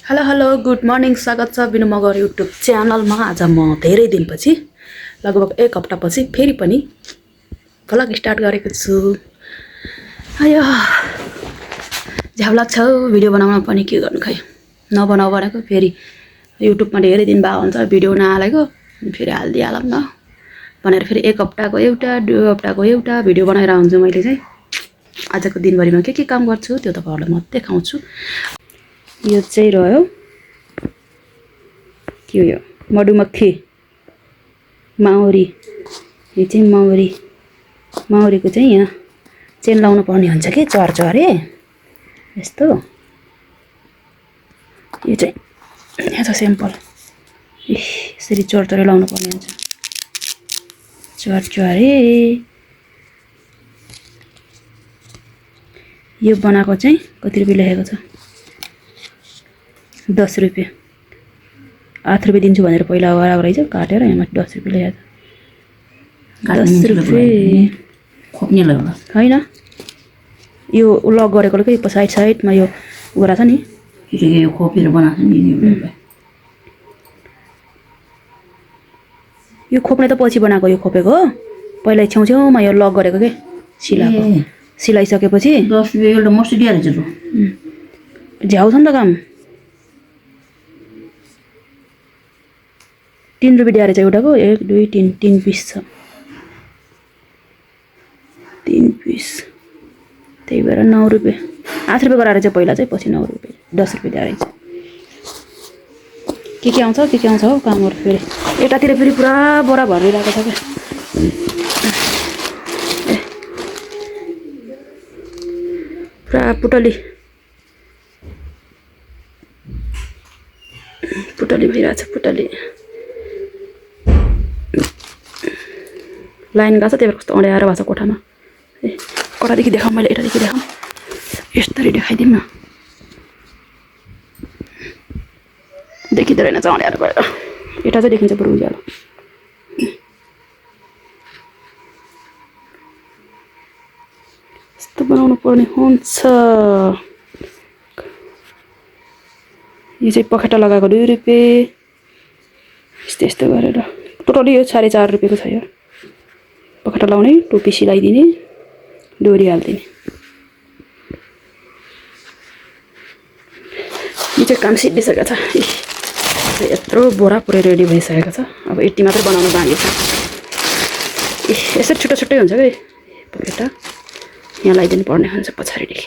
Hello hello good morning स्वागत छ बिनु मगर युट्युब च्यानलमा। आज म धेरै दिनपछि लगभग एक हप्तापछि फेरि पनि भ्लग स्टार्ट गरेको छु। आयो झ्याउ लाग्छ भिडियो बनाउन पनि, के गर्नु खै नबनाऊ भनेको फेरि युट्युबमा धेरै दिन भयो हुन्छ भिडियो नहालेको, फेरि हालिदिइहालौँ न भनेर फेरि एक हप्ताको एउटा 2 हप्ताको एउटा भिडियो बनाएर हुन्छु। मैले चाहिँ आजको दिनभरिमा के काम गर्छु त्यो तपाईहरुलाई म देखाउँछु। यो चाहिँ रह्यो के हो, यो मधुमक्खी माउरी। यो चाहिँ माउरीको चाहिँ यहाँ चेन लाउनु पर्ने हुन्छ कि चरचरे यस्तो। यो चाहिँ यहाँ छ स्याम्पल, यसरी चरचरे लाउनु पर्ने हुन्छ। चरचरे यो बनाएको चाहिँ कति रुपियाँ लेखेको छ, 10 रुपियाँ। 8 रुपियाँ दिन्छु भनेर पहिला बराबर रहेछ, काटेर यहाँ 10 रुपियाँ लेखेको छ। 10 रुपियाँ खोप्ने होला होइन, यो लक गरेकोले के साइडमा यो गरेको छ नि, यो खोपेर बनाएको नि। यो खोप्ने त पछि बनाएको, यो खोपेको हो पहिला छेउछेउमा यो लक गरेको के सिलाएको। सिलाइसकेपछि 10 रुपियाँ एउटा मर्सी दिइहाल्छ। झ्याउ छ नि त काम। 3 रुपियाँ दिएर चाहिँ एउटाको 1 2 3 3 पिस छ, 3 पिस। त्यही भएर 9 रुपियाँ। 8 रुपियाँ गराएर चाहिँ पहिला चाहिँ, पछि 9 रुपियाँ 10 रुपियाँ दिएर चाहिँ के आउँछ हौ कामहरू। फेरि यतातिर फेरि पुरा बोरा भरिरहेको छ क्या। पुरा पुटली भइरहेछ। पुटली लाइन गएको छ, त्यही भएर कस्तो अँड्याएर भएको छ कोठामा। कोठादेखि देखाउँ, मैले यतादेखि देखाउँ, यस्तरी देखाइदिउँ न। देखिँदो रहेन चाहिँ अँड्याएर गएर, यता चाहिँ देखिन्छ बरु उज्यालो। यस्तो बनाउनु पर्ने हुन्छ। यो चाहिँ पखेटा लगाएको 2 रुपियाँ, यस्तो गरेर टोटली यो 4.5 रुपियाँको छ। यो पखेटा लाउने, टोपी सिलाइदिने, डोरी हालिदिने। यो चाहिँ काम सिद्धिसकेको छ। यत्रो बोरा पुरै रेडी भइसकेको छ। अब यति मात्रै बनाउनु बाँकी छ। यसरी छुट्टै छुट्टै हुन्छ कि पखेटा, यहाँ लगाइदिनु पर्ने हुन्छ पछाडिदेखि।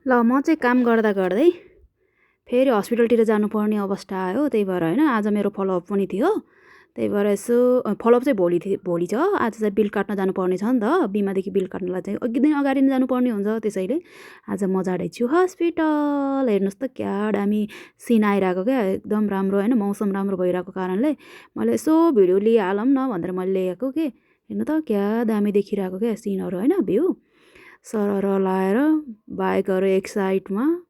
ल म चाहिँ काम गर्दा गर्दै फेरि हस्पिटलतिर जानुपर्ने अवस्था आयो। त्यही भएर होइन, आज मेरो फलोअप पनि थियो। त्यही भएर यसो फलोअप चाहिँ भोलि छ। आज चाहिँ बिल काट्न जानुपर्ने छ नि त, बिमादेखि बिल काट्नलाई चाहिँ अघि दिन अगाडि नै जानुपर्ने हुन्छ। त्यसैले आज म जाँदैछु हस्पिटल। हेर्नुहोस् त क्या दामी सिन आइरहेको क्या, एकदम राम्रो होइन। मौसम राम्रो भइरहेको कारणले मैले यसो भिडियो लिइहालौँ न भनेर मैले ल्याएको के। हेर्नु त क्या दामी देखिरहेको क्या सिनहरू होइन, भ्यू सरर लाएर बाइकहरू एक साइडमा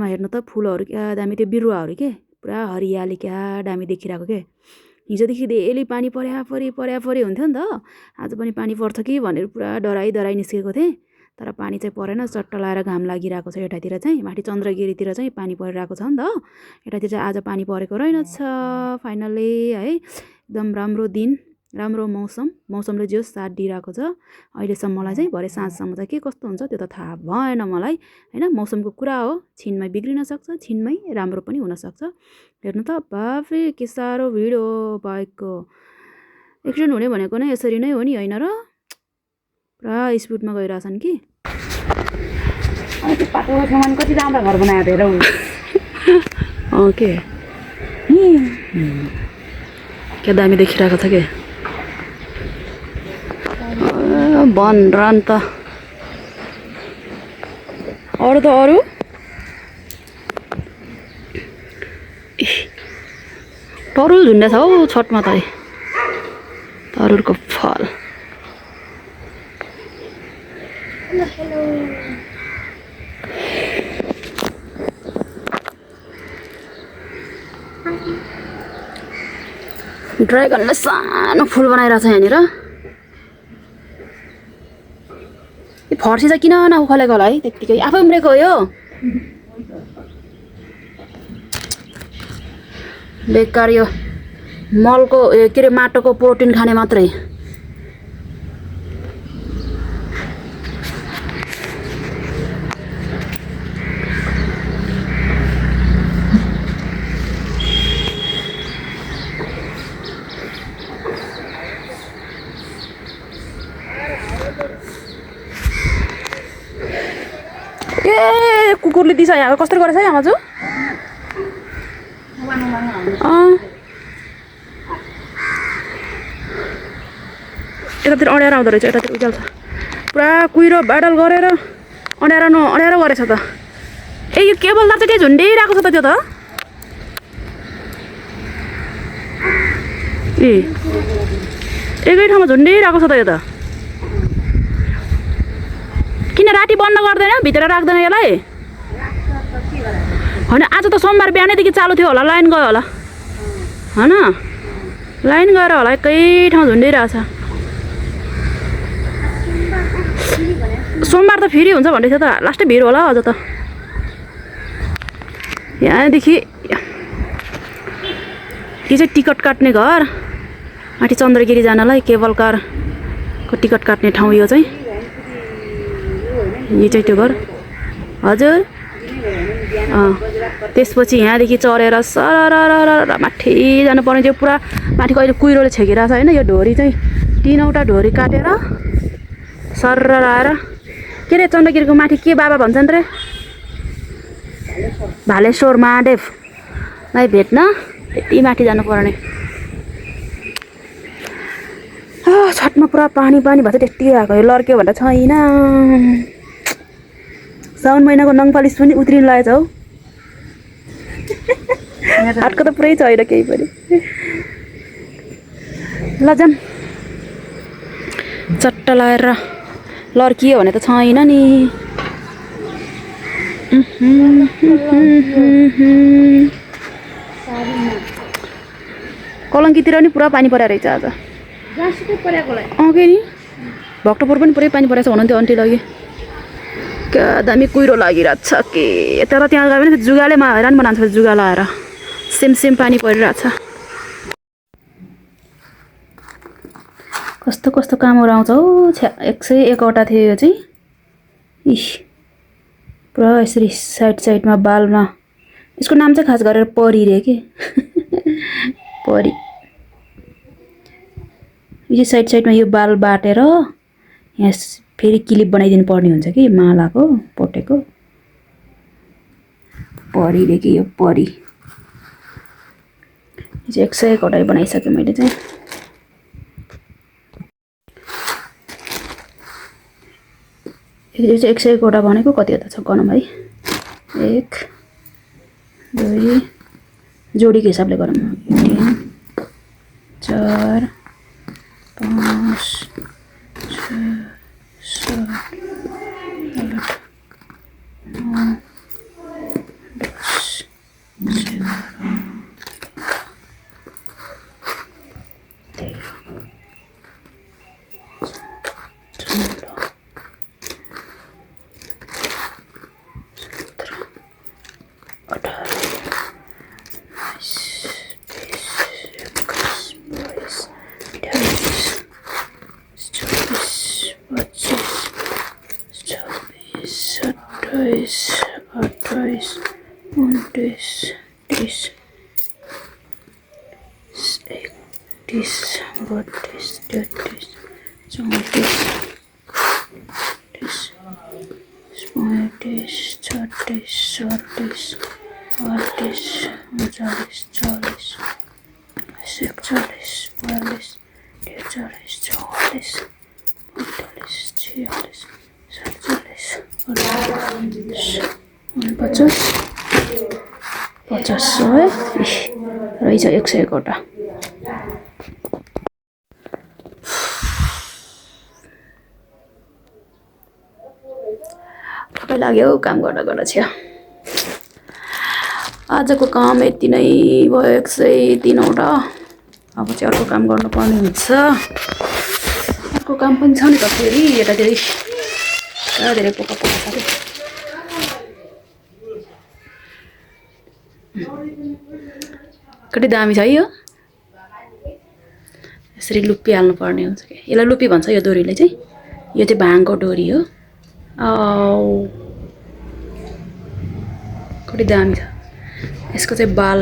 हेर्नु त फुलहरू क्या दामी, त्यो बिरुवाहरू के पुरा हरियाली क्या दामी देखिरहेको के। हिजोदेखि डेली पानी पऱ्यापरि हुन्थ्यो नि त। आज पनि पानी पर्छ कि भनेर पुरा डराइ निस्केको थिएँ, तर पानी चाहिँ परेन। चट्ट लाएर घाम लागिरहेको छ। यतातिर चाहिँ माथि चन्द्रगिरीतिर चाहिँ पानी परिरहेको छ नि त, यतातिर चाहिँ आज पानी परेको रहेनछ फाइनल्ली है। एकदम राम्रो दिन, राम्रो मौसमले जो साथ दिइरहेको छ अहिलेसम्मलाई चाहिँ। भरे साँझसम्म चाहिँ के कस्तो हुन्छ त्यो त थाहा भएन मलाई होइन। मौसमको कुरा हो, छिनमै बिग्रिन सक्छ, छिनमै राम्रो पनि हुनसक्छ। हेर्नु त बाफे के साह्रो भिड हो बाइकको। एक्सिडेन्ट हुने भनेको नै यसरी नै हो नि, होइन र? पुरा स्पिडमा गइरहेछन् कि। त्यो पाटोको छेउमा कति राम्रो घर बनाएको थियो र के क्या दामी देखिरहेको छ के। भन त अरू तरुल झुन्डा छ हौ छठमा त, तरुलको फल। ड्रागनले सानो फुल बनाइरहेछ यहाँनिर। यो फर्सी चाहिँ किन नउखालेको होला है त्यत्तिकै आफै उम्रेको हो यो बेकार यो मलको के अरे माटोको प्रोटिन खाने मात्रै ए कुकुरले दिन्छ यहाँ कस्तो गरेछ है आमाजु यतातिर अँड्यारो आउँदो रहेछ यतातिर उज्याल्छ पुरा कुहिरो बाडल गरेर अँड्यारो गरेछ त ए यो केबल तार चाहिँ त्यही झुन्डिरहेको छ त त्यो त ए एकै ठाउँमा झुन्डिरहेको छ त यो त किन राति बन्द गर्दैन भित्र राख्दैन यसलाई होइन आज त सोमबार बिहानैदेखि चालु थियो होला लाइन गयो होला होइन लाइन गएर होला एकै ठाउँ झुन्डिरहेछ सोमबार त फेरि हुन्छ भन्दै थियो त लास्टै भिड होला अझ त यहाँदेखि यो चाहिँ टिकट काट्ने घर माथि चन्द्रगिरी जानलाई केबल कारको टिकट काट्ने ठाउँ यो चाहिँ त्यो घर हजुर त्यसपछि यहाँदेखि चढेर सरर माथि जानुपर्ने त्यो पुरा माथिको अहिले कुहिरोले छेकिरहेको छ होइन यो ढोरी चाहिँ 3वटा ढोरी काटेर सरर आएर के अरे चन्द्रगिरीको माथि के बाबा भन्छन् रे भालेश्वर महादेवलाई भेट्न यति माथि जानुपर्ने छतमा पुरा पानी भएको छ त्यति आएको यो लड्क्यो भनेर छैन साउन महिनाको नङपालिस पनि उत्रिन लागेछ हौ हाटको त पुरै छैन केही पनि ल जाम चट्ट लगाएर लड्कियो भने त छैन नि कलङ्कीतिर नि पुरा पानी परेको रहेछ आज के नि भक्तपुर पनि पुरै पानी परेको छ भन्नुहुन्थ्यो आन्टी लागि क्या दामी कुहिरो लागिरहेको छ के तर त्यहाँ गयो भने जुगालेमा हैरान बनाउँछ जुगा लगाएर सेम पानी परिरहेछ कस्तो कस्तो कामहरू आउँछ हौ 101वटा थियो यो चाहिँ इस पुरा यसरी साइडमा बालमा यसको नाम चाहिँ खास गरेर परी रे के परी यो साइडमा यो बाल बाटेर यहाँ फेरि क्लिप बनाइदिनु पर्ने हुन्छ कि मालाको पोटेको परी रे कि यो परी यो चाहिँ 101वटा बनाइसकेँ मैले चाहिँ यो चाहिँ 101वटा भनेको कतिवटा छ गरौँ है 1 2 जोडीको हिसाबले गरौँ 3 4 5 6 7 8 9 50 रहेछ 101वटा थकै लाग्यो काम गर्दा छ आजको काम यति नै भयो 103वटा अब चाहिँ अर्को काम गर्नुपर्ने हुन्छ अर्को काम पनि छ नि त फेरि यतातिर धेरै पोका पोका छ कि कति दामी छ है यो यसरी लुप्पी हाल्नु पर्ने हुन्छ कि यसलाई लुप्पी भन्छ यो डोरीले चाहिँ यो चाहिँ भाङको डोरी हो कति दामी छ यसको चाहिँ बाल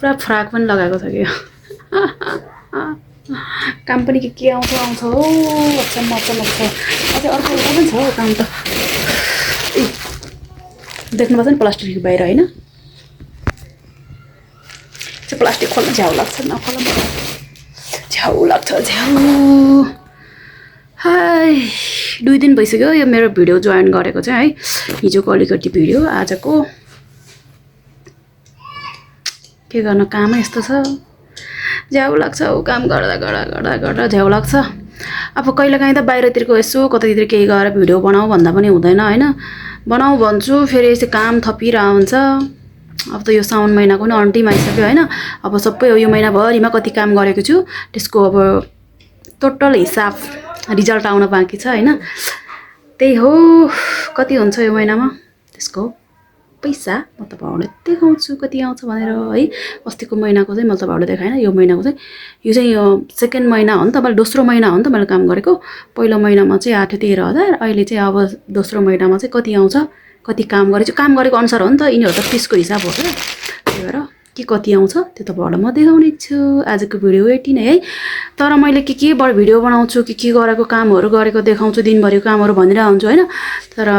पुरा फ्राक पनि लगाएको छ कि काम पनि के आउँछ आउँछ हो अच्छा मजा लाग्छ अझै अर्को पनि छ काम त देख्नुपर्छ नि प्लास्टिक बाहिर होइन त्यो प्लास्टिक खोल्न झ्याउ लाग्छ नखोल्न झ्याउ लाग्छ झ्याउ हाई 2 दिन भइसक्यो यो मेरो भिडियो जोइन गरेको चाहिँ है हिजोको अलिकति भिडियो आजको के गर्न काम यस्तो छ झ्याउ लाग्छ काम गर्दा गर्दा गर्दा गर्दा झ्याउ लाग्छ अब कहिलेकाहीँ त बाहिरतिरको यसो कतैतिर केही गएर भिडियो बनाऊ भन्दा पनि हुँदैन होइन बनाऊ भन्छु फेरि यसो काम थपिरहेको हुन्छ अब त यो साउन महिनाको पनि अन्तिम आइसक्यो होइन अब सबै यो महिनाभरिमा कति काम गरेको छु त्यसको अब टोटल हिसाब रिजल्ट आउन बाँकी छ होइन त्यही हो कति हुन्छ यो महिनामा त्यसको पैसा म तपाईँहरूलाई देखाउँछु कति आउँछ भनेर है अस्तिको महिनाको चाहिँ मैले तपाईँहरूलाई देखाएन यो महिनाको चाहिँ यो चाहिँ यो सेकेन्ड महिना हो नि त मैले दोस्रो महिना हो नि त मैले काम गरेको पहिलो महिनामा चाहिँ आएको थियो 13,000 अहिले चाहिँ अब दोस्रो महिनामा चाहिँ कति आउँछ कति काम गरेछु काम गरेको अनुसार हो नि त यिनीहरू त पिसको हिसाब हो क्या त्यही भएर के कति आउँछ त्यो तपाईँहरूलाई म देखाउने छु आजको भिडियो यति नै है तर मैले के भिडियो बनाउँछु के गरेको कामहरू गरेको देखाउँछु दिनभरिको कामहरू भनिरहेको हुन्छु होइन तर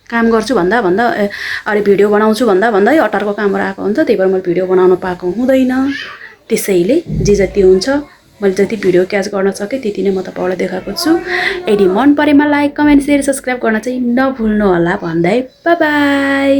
काम गर्छु भन्दा अरे भिडियो बनाउँछु भन्दा अटारको कामहरू आएको हुन्छ त्यही भएर मैले भिडियो बनाउन पाएको हुँदैन त्यसैले जे जति हुन्छ मैले जति भिडियो क्याच गर्न सकेँ त्यति नै म तपाईँलाई देखाएको छु यदि मन परेमा लाइक कमेन्ट शेयर सब्स्क्राइब गर्न चाहिँ नभुल्नु होला भन्दै बाई बाई